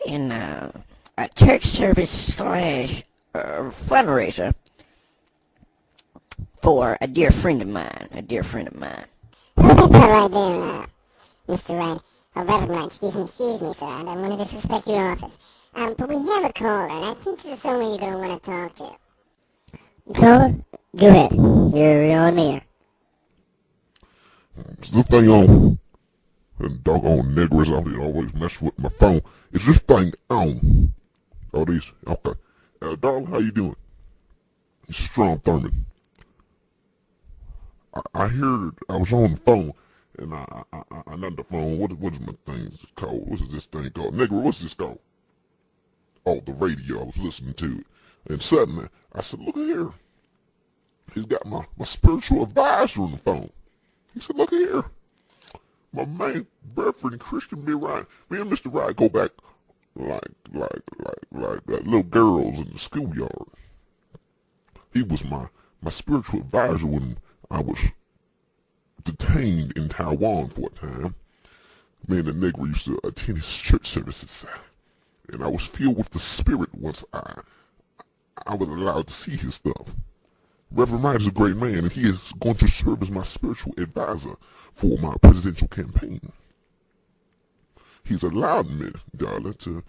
in a church service slash fundraiser for a dear friend of mine. Hold it right there, Mr. Wright. Reverend Wright, excuse me, sir. I don't want to disrespect your office. But we have a caller, and I think this is someone you're going to want to talk to. Caller, go ahead. You're on the air. Is this thing on? And doggone niggers out here always mess with my phone. Is this thing on? Oh, these? Okay. Darling, how you doing? It's Strom Thurman. I heard, I was on the phone, and I not the phone. What is my thing called? What is this thing called? Nigger, what's this called? Oh, the radio. I was listening to it. And suddenly, I said, look at here. He's got my spiritual advisor on the phone. He said, look at here. My main Reverend Christian B. Wright. Me and Mr. Wright go back like little girls in the schoolyard. He was my spiritual advisor when I was detained in Taiwan for a time. Me and the nigger used to attend his church services. And I was filled with the Spirit once I was allowed to see his stuff. Reverend Wright is a great man, and he is going to serve as my spiritual advisor for my presidential campaign. He's allowed me, darling, to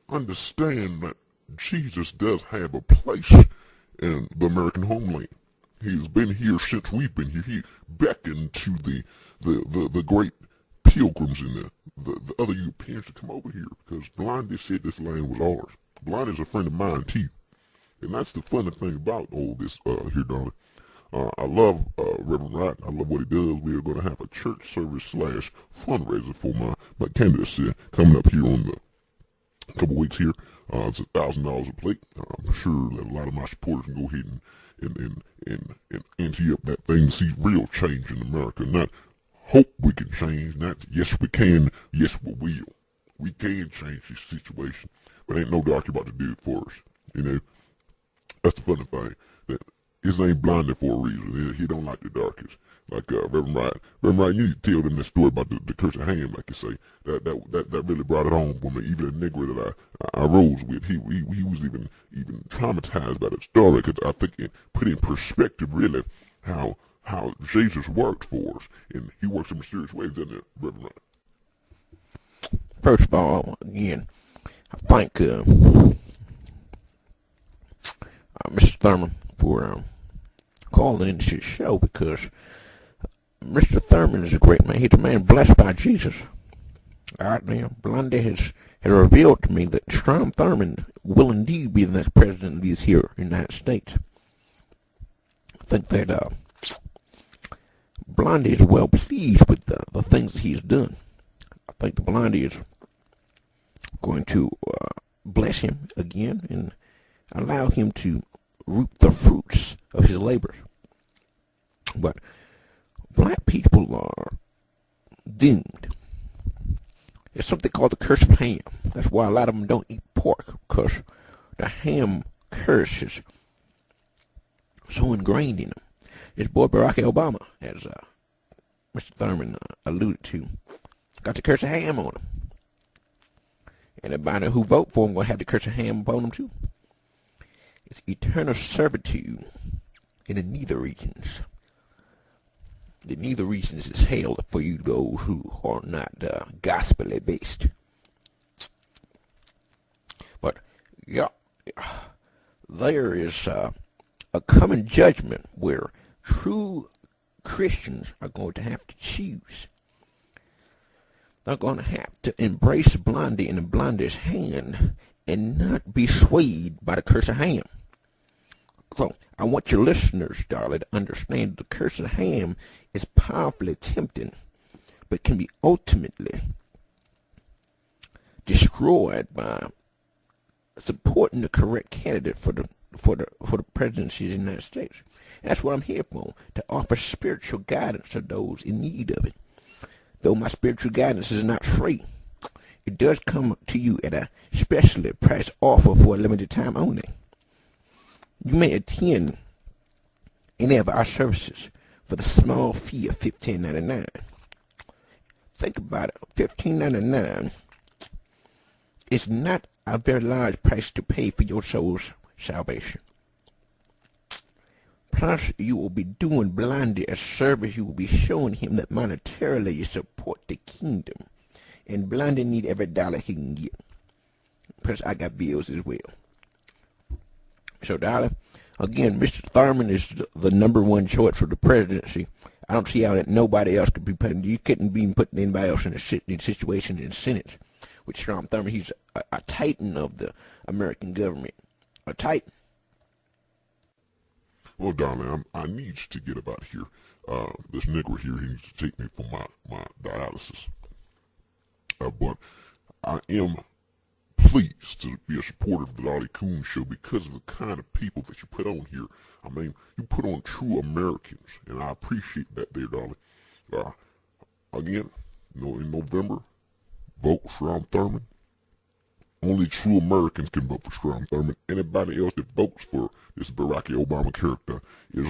understand that Jesus does have a place in the American homeland. He's been here since we've been here. He beckoned to the great pilgrims and the other Europeans to come over here because Blondie said this land was ours. Blondie's a friend of mine, too. And that's the funny thing about all this here, darling. I love Reverend Wright. I love what he does. We are going to have a church service slash fundraiser for my candidacy coming up here on the couple weeks here. It's $1,000 a plate. I'm sure that a lot of my supporters can go ahead and ante up that thing to see real change in America. Not hope we can change, not yes we can, yes we will. We can change this situation, but ain't no doctor about to do it for us, you know. That's the funny thing, that his name Blondie for a reason. He don't like the darkest. Like Reverend Wright. Reverend Wright, you need to tell them that story about the curse of Ham, like you say. That really brought it home for me. Even a nigger that I rose with, he was even traumatized by the story, because I think it put in perspective really how Jesus works for us, and he works in mysterious ways, doesn't it, Reverend Wright? First of all, again, I thank Mr. Thurman for calling into the show, because Mr. Thurman is a great man. He's a man blessed by Jesus. All right, now, Blondie has revealed to me that Strom Thurman will indeed be the next president of these here in the United States. I think that Blondie is well pleased with the things that he's done. I think the Blondie is going to bless him again and allow him to reap the fruits of his labors. But black people are doomed. It's something called the curse of ham. That's why a lot of them don't eat pork, because the ham curse is so ingrained in them. His boy Barack Obama, as Mr. Thurman alluded to, got the curse of ham on him. And everybody who vote for him will have the curse of ham upon them too. It's eternal servitude in the nether regions. The nether regions is hell for you those who are not gospelly based. But yeah, there is a coming judgment where true Christians are going to have to choose. They're going to have to embrace Blondie and Blondie's hand and not be swayed by the curse of Ham. So I want your listeners, darling, to understand the curse of Ham is powerfully tempting, but can be ultimately destroyed by supporting the correct candidate for the presidency of the United States. And that's what I'm here for, to offer spiritual guidance to those in need of it. Though my spiritual guidance is not free, it does come to you at a specially priced offer for a limited time only. You may attend any of our services for the small fee of $15.99. Think about it. $15.99 it's not a very large price to pay for your soul's salvation. Plus, you will be doing Blondie a service. You will be showing him that monetarily you support the kingdom. And Blondie need every dollar he can get. Plus, I got bills as well. So, Darlie, again, Mr. Thurman is the #1 choice for the presidency. I don't see how that nobody else could be putting. You couldn't be putting anybody else in a situation in the Senate with Strom Thurmond. He's a titan of the American government. A titan. Well, darling, I need to get about here. This nigger here, he needs to take me for my dialysis. But I am pleased to be a supporter of the Darlie Coon show because of the kind of people that you put on here. I mean, you put on true Americans, and I appreciate that there, darling. Again, in November, vote for Strom Thurmond. Only true Americans can vote for Strom Thurmond. Anybody else that votes for this Barack Obama character is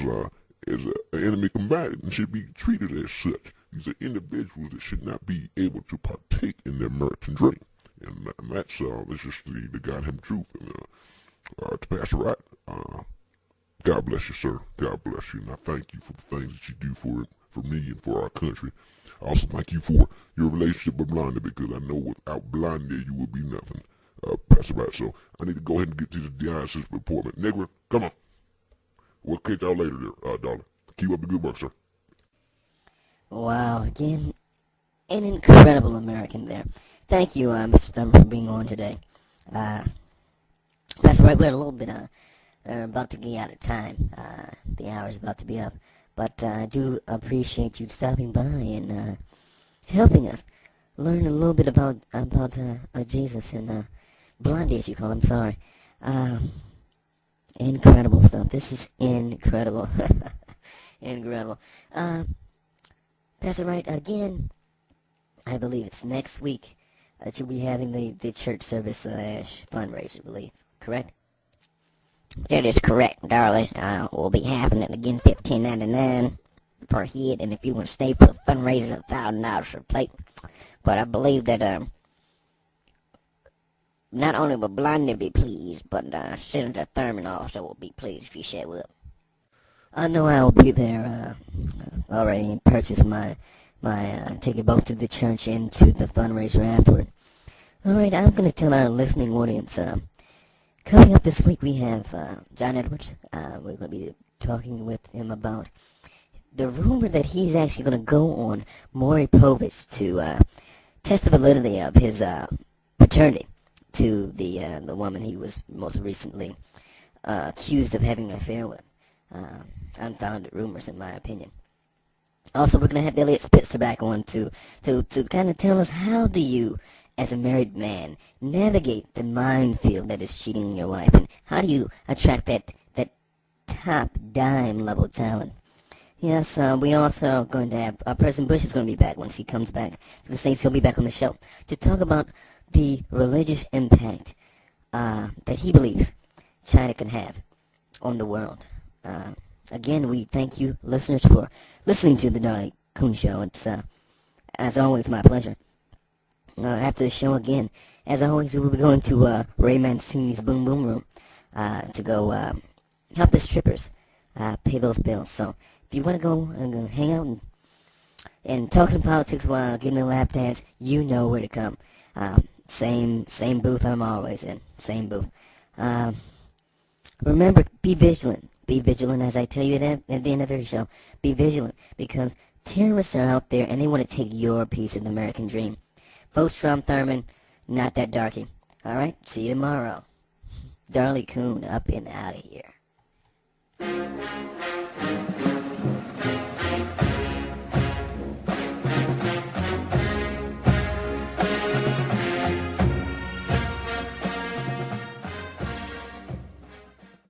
an enemy combatant and should be treated as such. These are individuals that should not be able to partake in the American dream. And that's just the goddamn truth. And to Pastor Wright, God bless you, sir. God bless you. And I thank you for the things that you do for me and for our country. I also thank you for your relationship with Blondie, because I know without Blondie you would be nothing. Pastor Wright, so I need to go ahead and get to the dialysis report. Nigga, come on. We'll catch y'all later there, darling. Keep up the good work, sir. Wow, again, an incredible American there. Thank you, Mr. Thurman, for being on today. That's right, we're a little bit about to get out of time. The hour's about to be up. But I do appreciate you stopping by and helping us learn a little bit about Jesus and Blondie, as you call him, sorry. Incredible stuff. This is incredible. Incredible. Pastor Wright, again, I believe it's next week that you'll be having the church service fundraiser, I believe. Correct? That is correct, Darlie. Will be happening again, $15.99 per head, and if you want to stay for the fundraiser, $1,000 per plate. But I believe that not only will Blondie be pleased, but Senator Thurman also will be pleased if you show up. I know I will be there. Already purchased my ticket both to the church and to the fundraiser afterward. Alright, I'm going to tell our listening audience, coming up this week we have John Edwards. We're going to be talking with him about the rumor that he's actually going to go on Maury Povich to test the validity of his paternity to the woman he was most recently accused of having an affair with. Unfounded rumors, in my opinion. Also, we're going to have Elliot Spitzer back on to kind of tell us, how do you, as a married man, navigate the minefield that is cheating on your wife, and how do you attract that top dime level talent? Yes, we also are going to have President Bush is going to be back. Once he comes back to the States, he'll be back on the show to talk about the religious impact that he believes China can have on the world. Again, we thank you, listeners, for listening to the Darlie Coon Show. It's, as always, my pleasure. After the show, again, as always, we will be going to Ray Mancini's Boom Boom Room to go help the strippers pay those bills. So if you want to go and hang out and talk some politics while getting a lap dance, you know where to come. Same booth I'm always in. Same booth. Remember, be vigilant. Be vigilant, as I tell you at the end of every show. Be vigilant, because terrorists are out there and they want to take your piece of the American dream. Vote Strom Thurmond, not that darky. Alright, see you tomorrow. Darlie Coon up and out of here.